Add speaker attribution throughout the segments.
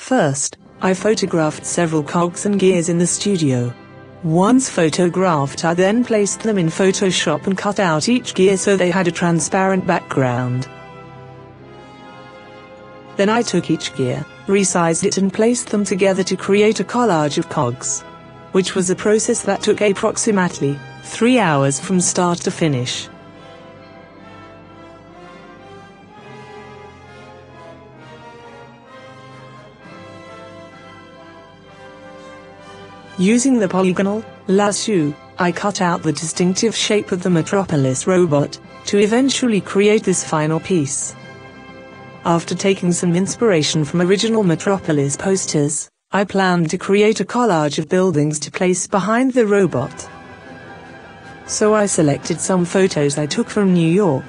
Speaker 1: First, I photographed several cogs and gears in the studio. Once photographed, I then placed them in Photoshop and cut out each gear so they had a transparent background. Then I took each gear, resized it and placed them together to create a collage of cogs, which was a process that took approximately 3 hours from start to finish. Using the polygonal lasso, I cut out the distinctive shape of the Metropolis robot, to eventually create this final piece. After taking some inspiration from original Metropolis posters, I planned to create a collage of buildings to place behind the robot. So I selected some photos I took from New York.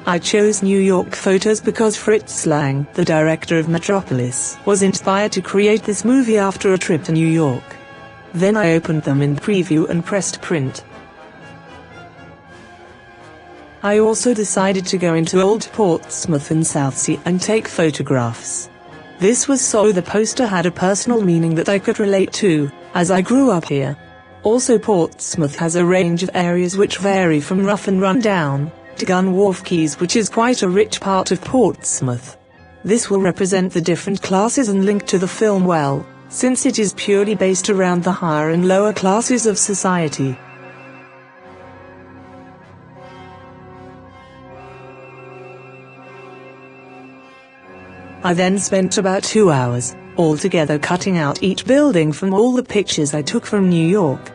Speaker 1: I chose New York photos because Fritz Lang, the director of Metropolis, was inspired to create this movie after a trip to New York. Then I opened them in preview and pressed print. I also decided to go into Old Portsmouth in Southsea and take photographs. This was so the poster had a personal meaning that I could relate to, as I grew up here. Also, Portsmouth has a range of areas which vary from rough and run down to Gun Wharf Quays, which is quite a rich part of Portsmouth. This will represent the different classes and link to the film well, since it is purely based around the higher and lower classes of society. I then spent about 2 hours, altogether, cutting out each building from all the pictures I took from New York.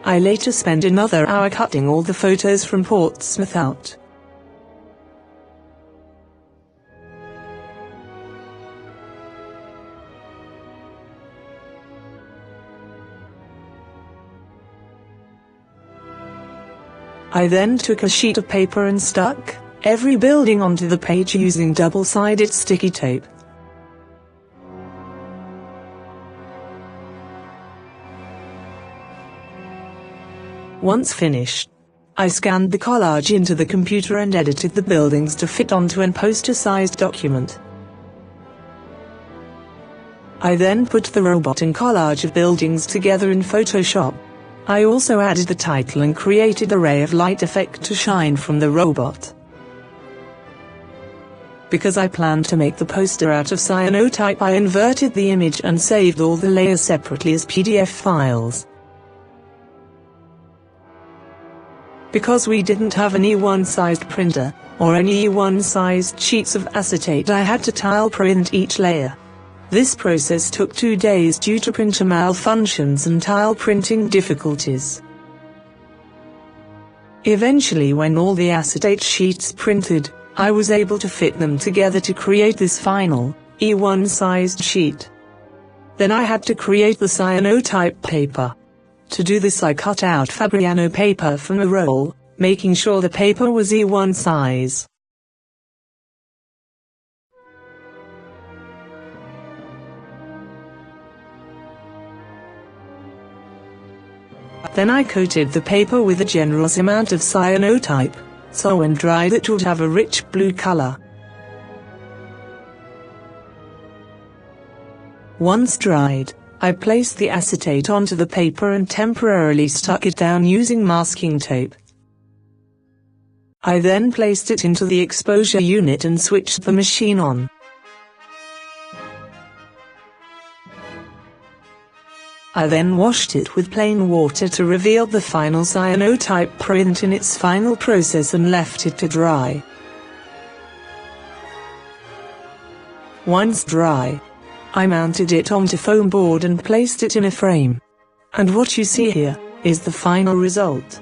Speaker 1: I later spent another hour cutting all the photos from Portsmouth out. I then took a sheet of paper and stuck every building onto the page using double-sided sticky tape. Once finished, I scanned the collage into the computer and edited the buildings to fit onto an poster-sized document. I then put the robot and collage of buildings together in Photoshop. I also added the title and created a ray of light effect to shine from the robot. Because I planned to make the poster out of cyanotype, I inverted the image and saved all the layers separately as PDF files. Because we didn't have an E1-sized printer, or any E1-sized sheets of acetate, I had to tile print each layer. This process took 2 days due to printer malfunctions and tile printing difficulties. Eventually, when all the acetate sheets printed, I was able to fit them together to create this final, E1-sized sheet. Then I had to create the cyanotype paper. To do this, I cut out Fabriano paper from a roll, making sure the paper was E1 size. Then I coated the paper with a generous amount of cyanotype, so when dried it would have a rich blue color. Once dried, I placed the acetate onto the paper and temporarily stuck it down using masking tape. I then placed it into the exposure unit and switched the machine on. I then washed it with plain water to reveal the final cyanotype print in its final process and left it to dry. Once dry, I mounted it onto foam board and placed it in a frame. And what you see here is the final result.